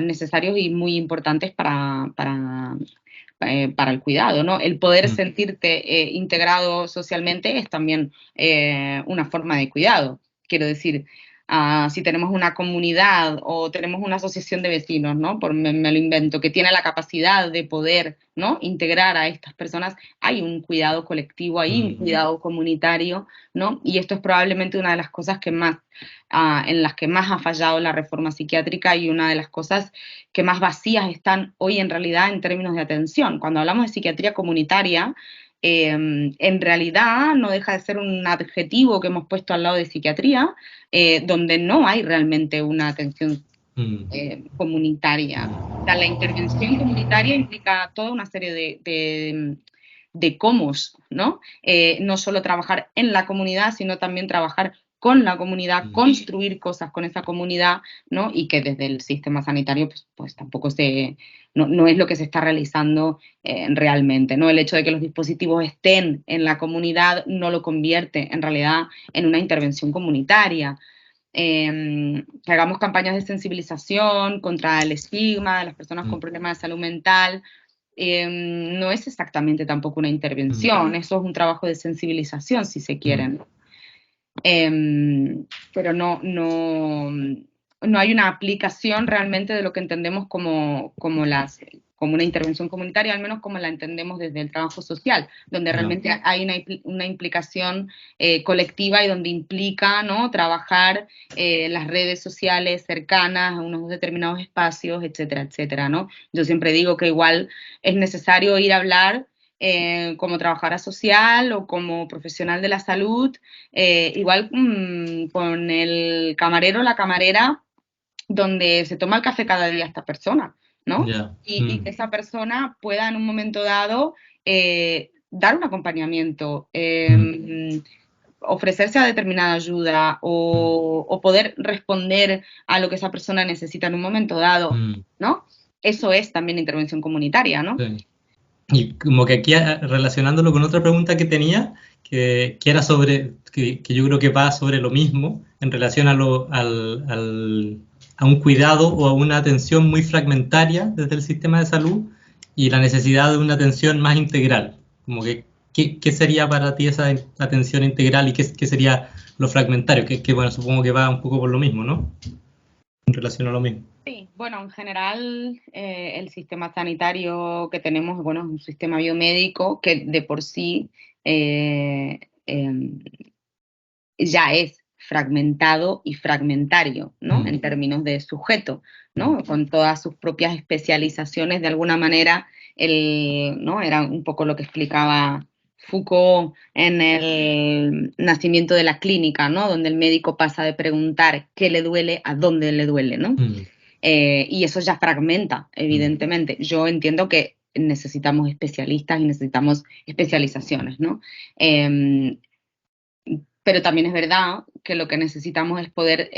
necesarios y muy importantes para el cuidado, ¿no? El poder sentirte integrado socialmente es también una forma de cuidado. Quiero decir, si tenemos una comunidad o tenemos una asociación de vecinos, ¿no? Me lo invento, que tiene la capacidad de poder, ¿no? Integrar a estas personas, hay un cuidado colectivo, hay un cuidado comunitario, ¿no? Y esto es probablemente una de las cosas que más, en las que más ha fallado la reforma psiquiátrica y una de las cosas que más vacías están hoy en realidad en términos de atención. Cuando hablamos de psiquiatría comunitaria, en realidad no deja de ser un adjetivo que hemos puesto al lado de psiquiatría, donde no hay realmente una atención comunitaria. O sea, la intervención comunitaria implica toda una serie de cómo, ¿no? No solo trabajar en la comunidad, sino también trabajar con la comunidad, construir cosas con esa comunidad, ¿no? Y que desde el sistema sanitario, pues tampoco no es lo que se está realizando realmente, ¿no? El hecho de que los dispositivos estén en la comunidad no lo convierte en realidad en una intervención comunitaria. Que hagamos campañas de sensibilización contra el estigma de las personas con problemas de salud mental, no es exactamente tampoco una intervención, eso es un trabajo de sensibilización, si se quieren. Pero no hay una aplicación realmente de lo que entendemos como una intervención comunitaria, al menos como la entendemos desde el trabajo social, donde realmente hay una implicación colectiva y donde implica, ¿no? Trabajar las redes sociales cercanas a unos determinados espacios, etcétera, etcétera, ¿no? Yo siempre digo que igual es necesario ir a hablar como trabajadora social o como profesional de la salud, igual con el camarero o la camarera donde se toma el café cada día esta persona, ¿no? Y que esa persona pueda en un momento dado dar un acompañamiento, ofrecerse a determinada ayuda o poder responder a lo que esa persona necesita en un momento dado, ¿no? Eso es también intervención comunitaria, ¿no? Sí. Y como que aquí, relacionándolo con otra pregunta que tenía, que era sobre, que yo creo que va sobre lo mismo, en relación a a un cuidado o a una atención muy fragmentaria desde el sistema de salud y la necesidad de una atención más integral. Como que, ¿qué sería para ti esa atención integral y qué sería lo fragmentario? Que bueno, supongo que va un poco por lo mismo, ¿no? En relación a lo mismo. Sí, bueno, en general el sistema sanitario que tenemos, bueno, es un sistema biomédico que de por sí ya es fragmentado y fragmentario, ¿no? En términos de sujeto, ¿no? Con todas sus propias especializaciones, de alguna manera, ¿no? Era un poco lo que explicaba Foucault en el nacimiento de la clínica, ¿no? Donde el médico pasa de preguntar qué le duele a dónde le duele, ¿no? Y eso ya fragmenta, evidentemente. Yo entiendo que necesitamos especialistas y necesitamos especializaciones, ¿no? Pero también es verdad que lo que necesitamos es poder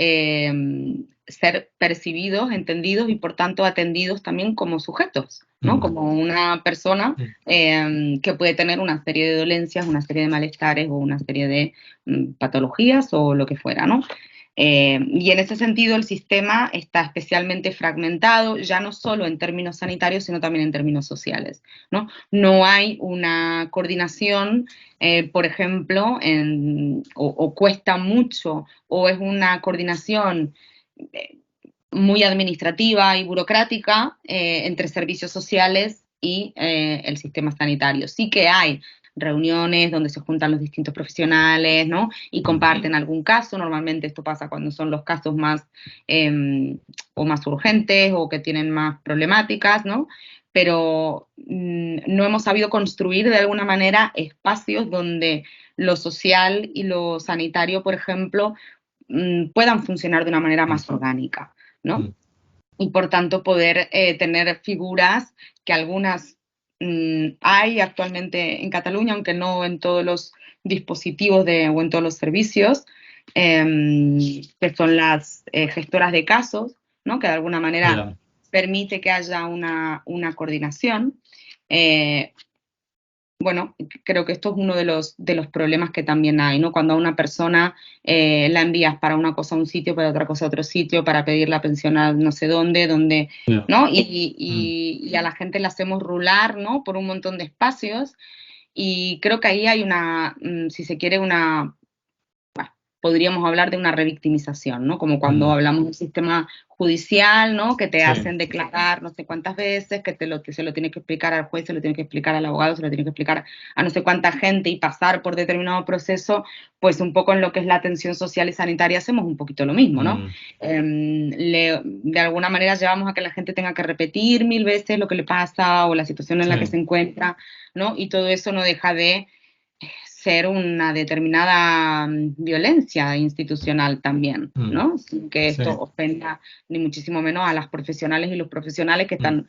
ser percibidos, entendidos y por tanto atendidos también como sujetos, ¿no? Como una persona que puede tener una serie de dolencias, una serie de malestares o una serie de patologías o lo que fuera, ¿no? Y en ese sentido el sistema está especialmente fragmentado, ya no solo en términos sanitarios, sino también en términos sociales, ¿no? No hay una coordinación, por ejemplo, o cuesta mucho, o es una coordinación muy administrativa y burocrática entre servicios sociales y el sistema sanitario. Sí que hay reuniones donde se juntan los distintos profesionales, ¿no? Y comparten algún caso. Normalmente esto pasa cuando son los casos más o más urgentes o que tienen más problemáticas, ¿no? Pero no hemos sabido construir de alguna manera espacios donde lo social y lo sanitario, por ejemplo, puedan funcionar de una manera más orgánica, ¿no? Y por tanto poder tener figuras que algunas hay actualmente en Cataluña, aunque no en todos los dispositivos o en todos los servicios, que son las gestoras de casos, ¿no? Que de alguna manera permite que haya una coordinación. Bueno, creo que esto es uno de los problemas que también hay, ¿no? Cuando a una persona la envías para una cosa a un sitio, para otra cosa a otro sitio, para pedir la pensión a no sé dónde, ¿no? Y a la gente la hacemos rular, ¿no? Por un montón de espacios y creo que ahí hay si se quiere, podríamos hablar de una revictimización, ¿no? Como cuando hablamos de un sistema judicial, ¿no? Que te hacen declarar no sé cuántas veces, que se lo tiene que explicar al juez, se lo tiene que explicar al abogado, se lo tiene que explicar a no sé cuánta gente y pasar por determinado proceso, pues un poco en lo que es la atención social y sanitaria hacemos un poquito lo mismo, ¿no? De alguna manera llevamos a que la gente tenga que repetir 1000 veces lo que le pasa o la situación en la que se encuentra, ¿no? Y todo eso no deja de ser una determinada violencia institucional también, ¿no? Sin que esto ofenda ni muchísimo menos a las profesionales y los profesionales que están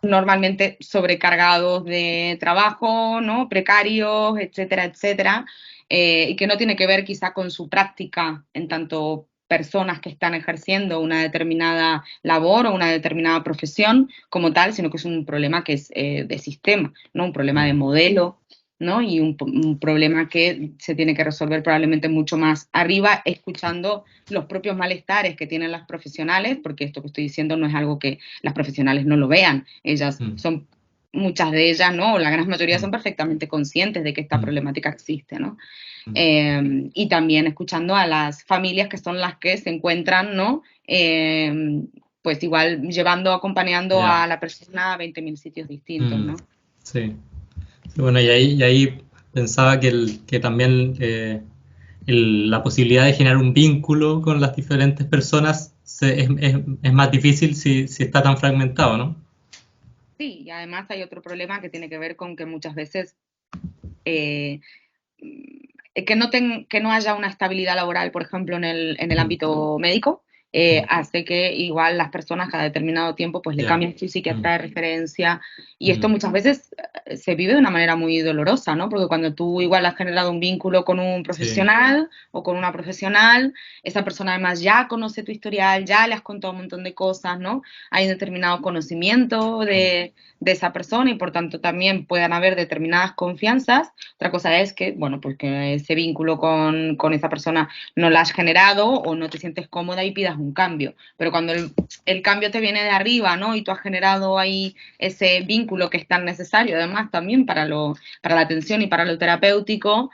normalmente sobrecargados de trabajo, ¿no? Precarios, etcétera, etcétera, y que no tiene que ver quizá con su práctica en tanto personas que están ejerciendo una determinada labor o una determinada profesión como tal, sino que es un problema que es de sistema, ¿no? Un problema de modelo, ¿no? Y un problema que se tiene que resolver probablemente mucho más arriba, escuchando los propios malestares que tienen las profesionales, porque esto que estoy diciendo no es algo que las profesionales no lo vean, ellas son, muchas de ellas, ¿no? La gran mayoría son perfectamente conscientes de que esta problemática existe, ¿no? Y también escuchando a las familias que son las que se encuentran, ¿no? Pues igual acompañando a la persona a 20.000 sitios distintos, ¿no? Sí. Bueno, y ahí pensaba que también la posibilidad de generar un vínculo con las diferentes personas es más difícil si está tan fragmentado, ¿no? Sí, y además hay otro problema que tiene que ver con que muchas veces que no haya una estabilidad laboral, por ejemplo, en el ámbito médico, hace que igual las personas cada determinado tiempo pues le cambien su psiquiatra de referencia y esto muchas veces se vive de una manera muy dolorosa, ¿no? Porque cuando tú igual has generado un vínculo con un profesional o con una profesional, esa persona además ya conoce tu historial, ya le has contado un montón de cosas, ¿no? Hay un determinado conocimiento de esa persona y por tanto también puedan haber determinadas confianzas. Otra cosa es que, bueno, pues que ese vínculo con esa persona no la has generado o no te sientes cómoda y pidas un cambio. Pero cuando el cambio te viene de arriba, ¿no? Y tú has generado ahí ese vínculo que es tan necesario, además, también para la atención y para lo terapéutico,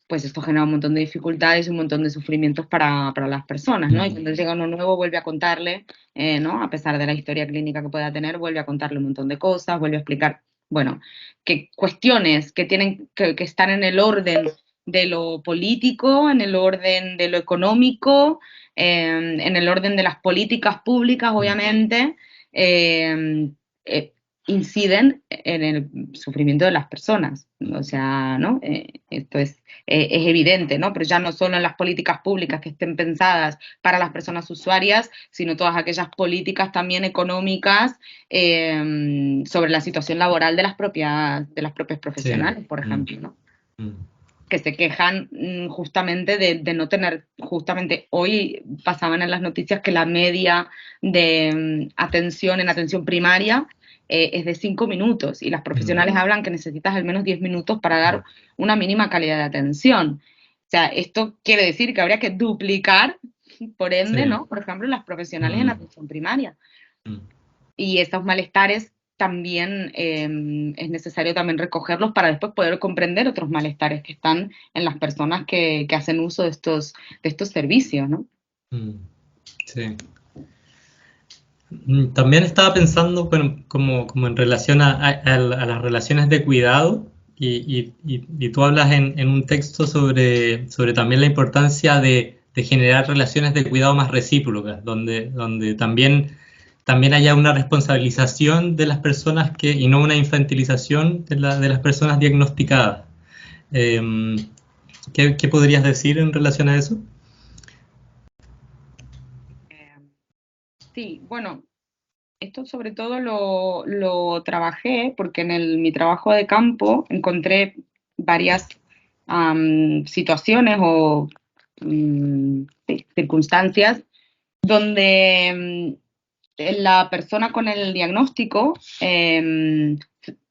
pues esto genera un montón de dificultades y un montón de sufrimientos para las personas, ¿no? Y cuando llega uno nuevo vuelve a contarle, ¿no? A pesar de la historia clínica que pueda tener, vuelve a contarle un montón de cosas, vuelve a explicar, bueno, que cuestiones que tienen que estar en el orden de lo político, en el orden de lo económico, en el orden de las políticas públicas, obviamente, inciden en el sufrimiento de las personas. O sea, ¿no? Esto es evidente, ¿no? Pero ya no solo en las políticas públicas que estén pensadas para las personas usuarias, sino todas aquellas políticas también económicas sobre la situación laboral de las propias profesionales, por ejemplo, ¿no? Que se quejan justamente de no tener, justamente hoy pasaban en las noticias que la media de atención en atención primaria es de 5 minutos y las profesionales hablan que necesitas al menos 10 minutos para dar una mínima calidad de atención. O sea, esto quiere decir que habría que duplicar, por ende, ¿no? Por ejemplo, las profesionales en atención primaria. Y esos malestares también es necesario también recogerlos para después poder comprender otros malestares que están en las personas que hacen uso de estos servicios, ¿no? Sí. También estaba pensando, bueno, como en relación a las relaciones de cuidado, y tú hablas en un texto sobre también la importancia de generar relaciones de cuidado más recíprocas, donde también haya una responsabilización de las personas y no una infantilización de las personas diagnosticadas. ¿Qué podrías decir en relación a eso? Sí, bueno, esto sobre todo lo trabajé porque en mi trabajo de campo encontré varias situaciones o circunstancias donde la persona con el diagnóstico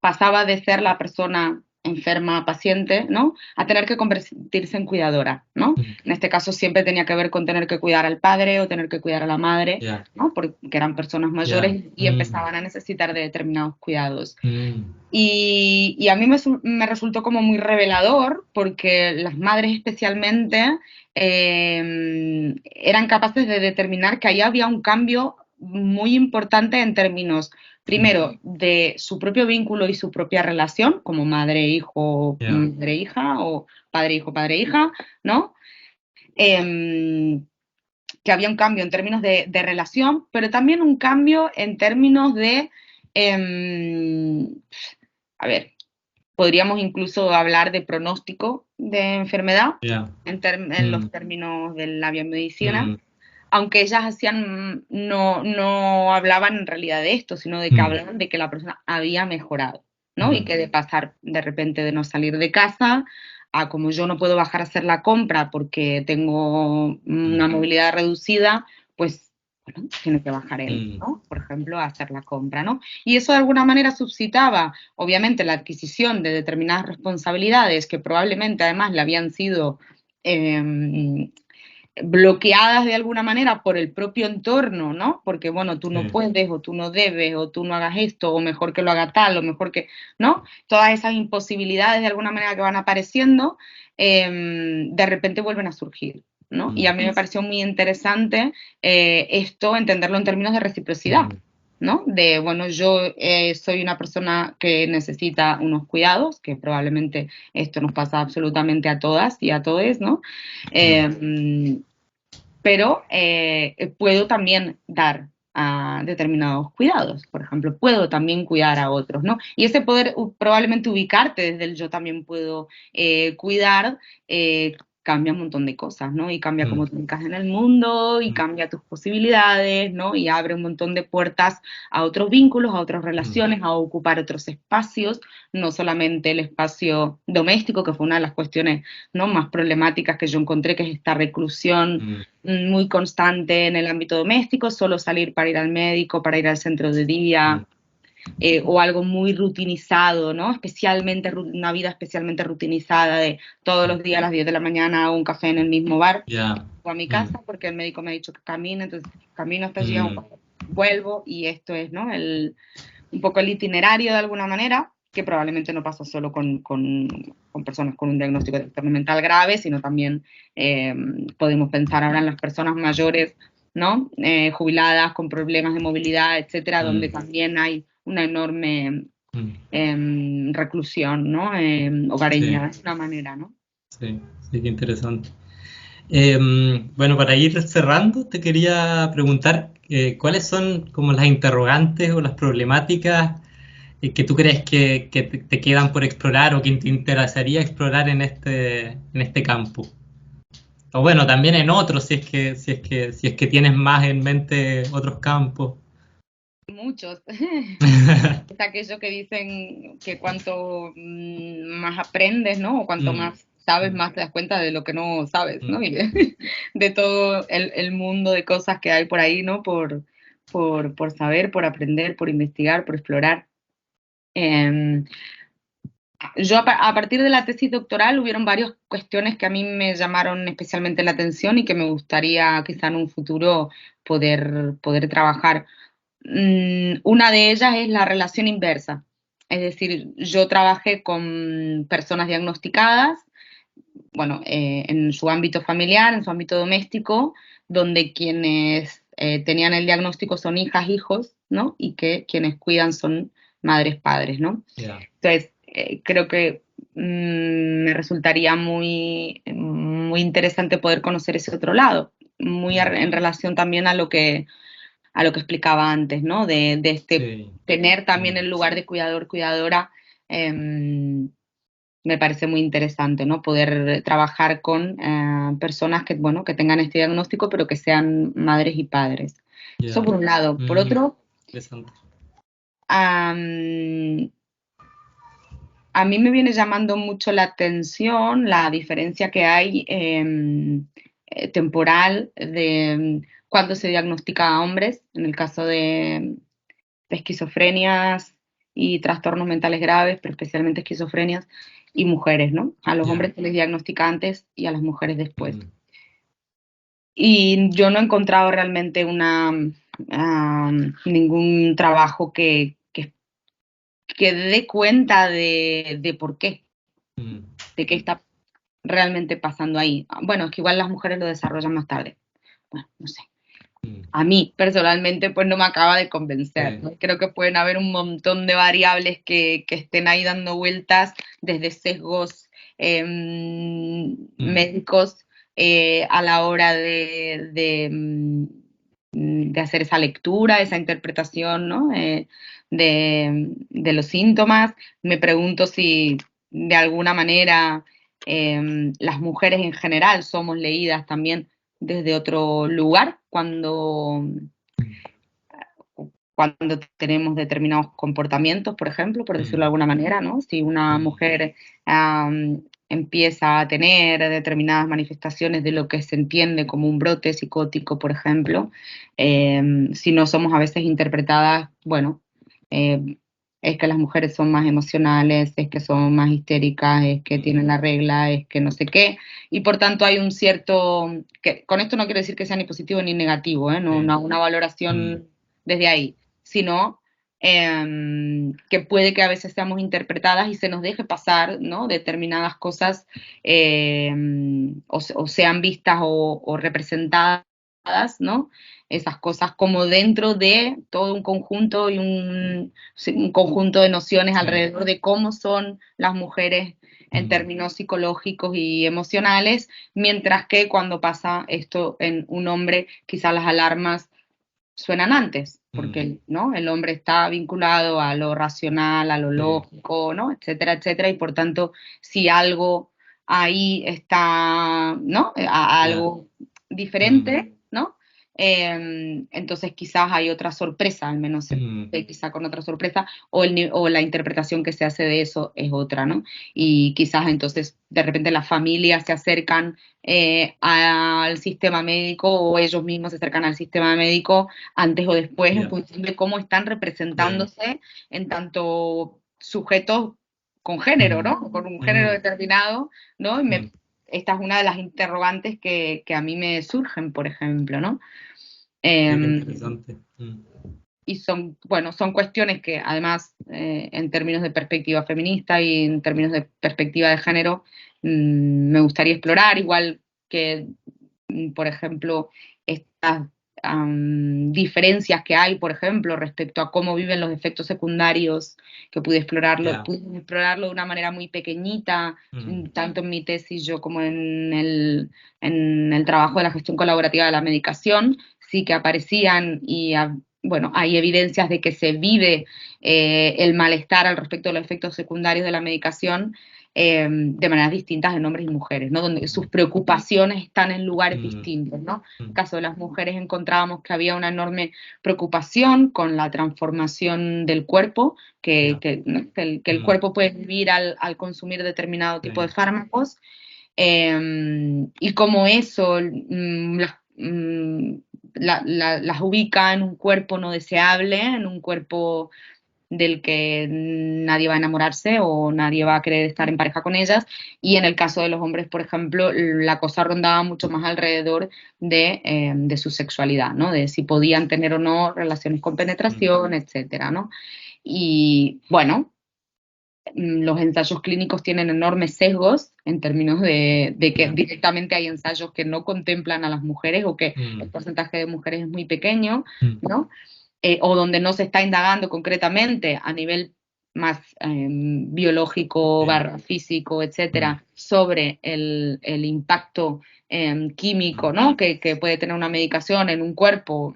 pasaba de ser la persona enferma, paciente, ¿no? A tener que convertirse en cuidadora, ¿no? En este caso siempre tenía que ver con tener que cuidar al padre o tener que cuidar a la madre, ¿no? Porque eran personas mayores y empezaban a necesitar de determinados cuidados. Y a mí me resultó como muy revelador porque las madres especialmente eran capaces de determinar que ahí había un cambio muy importante en términos, primero, de su propio vínculo y su propia relación, como madre-hijo, madre-hija, o padre-hijo, padre-hija, ¿no? Que había un cambio en términos de relación, pero también un cambio en términos de, a ver, podríamos incluso hablar de pronóstico de enfermedad en los términos de la biomedicina, aunque ellas no hablaban en realidad de esto, sino de que hablaban de que la persona había mejorado, ¿no? Y que de pasar de repente de no salir de casa a como yo no puedo bajar a hacer la compra porque tengo una movilidad reducida, pues bueno, tiene que bajar él, ¿no? Por ejemplo, a hacer la compra, ¿no? Y eso de alguna manera suscitaba, obviamente, la adquisición de determinadas responsabilidades que probablemente además le habían sido bloqueadas de alguna manera por el propio entorno, ¿no? Porque, bueno, tú no puedes, o tú no debes, o tú no hagas esto, o mejor que lo haga tal, o mejor que, ¿no? Todas esas imposibilidades de alguna manera que van apareciendo, de repente vuelven a surgir, ¿no? Y a mí me pareció muy interesante esto, entenderlo en términos de reciprocidad, ¿no? De, bueno, yo soy una persona que necesita unos cuidados, que probablemente esto nos pasa absolutamente a todas y a todos, ¿no? Pero puedo también dar a determinados cuidados, por ejemplo, puedo también cuidar a otros, ¿no? Y ese poder probablemente ubicarte desde el yo también puedo cuidar, cambia un montón de cosas, ¿no? Y cambia cómo te ubicas en el mundo, y cambia tus posibilidades, ¿no? Y abre un montón de puertas a otros vínculos, a otras relaciones, a ocupar otros espacios, no solamente el espacio doméstico, que fue una de las cuestiones, ¿no?, más problemáticas que yo encontré, que es esta reclusión muy constante en el ámbito doméstico, solo salir para ir al médico, para ir al centro de día, o algo muy rutinizado, ¿no? Especialmente, una vida especialmente rutinizada de todos los días a las 10 de la mañana hago un café en el mismo bar, o a mi casa, porque el médico me ha dicho que camine, entonces camino hasta allí, vuelvo, y esto es, ¿no? Un poco el itinerario de alguna manera, que probablemente no pasa solo con personas con un diagnóstico de trastorno mental grave, sino también podemos pensar ahora en las personas mayores, ¿no? Jubiladas, con problemas de movilidad, etcétera, donde también hay una enorme reclusión, ¿no? Hogareña, de una manera, ¿no? Sí, sí, qué interesante. Bueno, para ir cerrando, te quería preguntar cuáles son como las interrogantes o las problemáticas que tú crees que te quedan por explorar o que te interesaría explorar en este campo. O bueno, también en otros, si es que tienes más en mente otros campos. Muchos. Es aquello que dicen que cuanto más aprendes, ¿no? O cuanto más sabes, más te das cuenta de lo que no sabes, ¿no? Y de todo el mundo de cosas que hay por ahí, ¿no? Por saber, por aprender, por investigar, por explorar. Yo a partir de la tesis doctoral hubieron varias cuestiones que a mí me llamaron especialmente la atención y que me gustaría quizá en un futuro poder trabajar. Una de ellas es la relación inversa, es decir, yo trabajé con personas diagnosticadas, bueno, en su ámbito familiar, en su ámbito doméstico, donde quienes tenían el diagnóstico son hijas, hijos, ¿no? Y que quienes cuidan son madres, padres, ¿no? Yeah. Entonces, creo que me resultaría muy, muy interesante poder conocer ese otro lado, muy en relación también a lo que explicaba antes, ¿no? De tener también el lugar de cuidador, cuidadora, me parece muy interesante, ¿no? Poder trabajar con personas que, bueno, que tengan este diagnóstico, pero que sean madres y padres. Yeah. Eso por un lado. Por otro, a mí me viene llamando mucho la atención la diferencia que hay temporal de cuando se diagnostica a hombres, en el caso de esquizofrenias y trastornos mentales graves, pero especialmente esquizofrenias, y mujeres, ¿no? A los hombres se les diagnostica antes y a las mujeres después. Y yo no he encontrado realmente ningún trabajo que dé cuenta de por qué, de qué está realmente pasando ahí. Bueno, es que igual las mujeres lo desarrollan más tarde. Bueno, no sé. A mí, personalmente, pues no me acaba de convencer. ¿No? Creo que pueden haber un montón de variables que estén ahí dando vueltas, desde sesgos médicos a la hora de hacer esa lectura, esa interpretación, ¿no? De los síntomas. Me pregunto si de alguna manera las mujeres en general somos leídas también desde otro lugar cuando tenemos determinados comportamientos, por ejemplo, por decirlo de alguna manera, ¿no? Si una mujer empieza a tener determinadas manifestaciones de lo que se entiende como un brote psicótico, por ejemplo, si no somos a veces interpretadas, bueno, es que las mujeres son más emocionales, es que son más histéricas, es que tienen la regla, es que no sé qué, y por tanto hay un cierto, que con esto no quiero decir que sea ni positivo ni negativo, no una valoración desde ahí, sino que puede que a veces seamos interpretadas y se nos deje pasar, ¿no? Determinadas cosas o sean vistas o representadas, ¿no? Esas cosas como dentro de todo un conjunto y un conjunto de nociones alrededor de cómo son las mujeres en términos psicológicos y emocionales, mientras que cuando pasa esto en un hombre, quizás las alarmas suenan antes, porque ¿no? El hombre está vinculado a lo racional, a lo lógico, ¿no? Etcétera, etcétera, y por tanto, si algo ahí está, ¿no? Algo diferente, ¿no? Entonces quizás hay otra sorpresa, al menos quizá con otra sorpresa, o la interpretación que se hace de eso es otra, ¿no? Y quizás entonces de repente las familias se acercan al sistema médico, o ellos mismos se acercan al sistema médico antes o después, en función de cómo están representándose en tanto sujetos con género, ¿no? Con un género determinado, ¿no? Esta es una de las interrogantes que a mí me surgen, por ejemplo, ¿no? Interesante. Y son cuestiones que además, en términos de perspectiva feminista y en términos de perspectiva de género, me gustaría explorar, igual que, por ejemplo, estas diferencias que hay, por ejemplo, respecto a cómo viven los efectos secundarios, que pude explorarlo de una manera muy pequeñita, tanto en mi tesis yo como en el trabajo de la gestión colaborativa de la medicación, sí que aparecían y hay evidencias de que se vive el malestar al respecto de los efectos secundarios de la medicación de maneras distintas en hombres y mujeres, ¿no? Donde sus preocupaciones están en lugares distintos, ¿no? En el caso de las mujeres encontrábamos que había una enorme preocupación con la transformación del cuerpo, que el cuerpo puede vivir al consumir determinado tipo de fármacos, y como eso las ubica en un cuerpo no deseable, en un cuerpo del que nadie va a enamorarse o nadie va a querer estar en pareja con ellas, y en el caso de los hombres, por ejemplo, la cosa rondaba mucho más alrededor de su sexualidad, ¿no? De si podían tener o no relaciones con penetración, etcétera, ¿no? Y bueno, los ensayos clínicos tienen enormes sesgos en términos de que directamente hay ensayos que no contemplan a las mujeres, o que el porcentaje de mujeres es muy pequeño, ¿no? O donde no se está indagando concretamente a nivel más biológico, físico, etcétera, sobre el impacto químico, ¿no? que puede tener una medicación en un cuerpo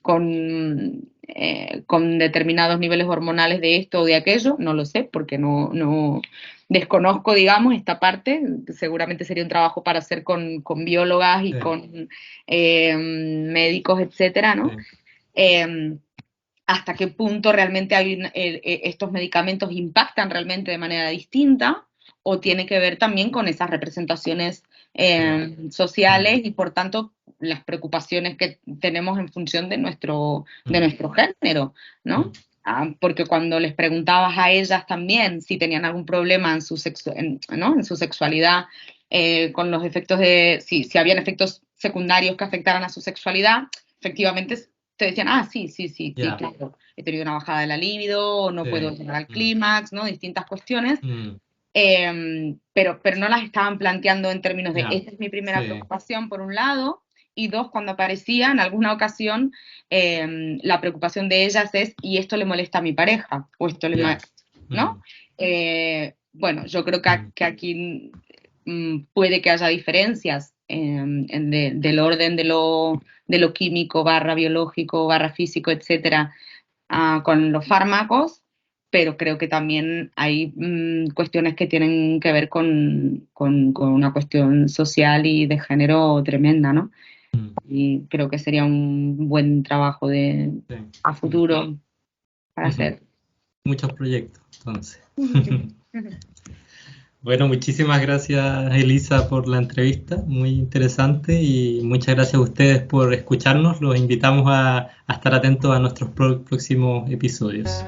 con determinados niveles hormonales de esto o de aquello. No lo sé, porque no desconozco, digamos, esta parte. Seguramente sería un trabajo para hacer con biólogas y con médicos, etcétera, ¿no? Hasta qué punto realmente estos medicamentos impactan realmente de manera distinta, o tiene que ver también con esas representaciones sociales y por tanto las preocupaciones que tenemos en función de nuestro género, ¿no? Porque cuando les preguntabas a ellas también si tenían algún problema en su sexualidad, con los efectos si habían efectos secundarios que afectaran a su sexualidad, efectivamente te decían, sí, claro, he tenido una bajada de la libido, no puedo llegar al clímax, ¿no? Distintas cuestiones, pero no las estaban planteando en términos de, esta es mi primera preocupación, por un lado, y dos, cuando aparecía en alguna ocasión, la preocupación de ellas es, ¿y esto le molesta a mi pareja? O esto le molesta, ¿no? Bueno, yo creo que aquí puede que haya diferencias del orden de lo químico, biológico, físico, etcétera, con los fármacos, pero creo que también hay cuestiones que tienen que ver con una cuestión social y de género tremenda, ¿no? Y creo que sería un buen trabajo a futuro para hacer. Muchos proyectos, entonces. Bueno, muchísimas gracias, Elisa, por la entrevista, muy interesante, y muchas gracias a ustedes por escucharnos. Los invitamos a estar atentos a nuestros próximos episodios.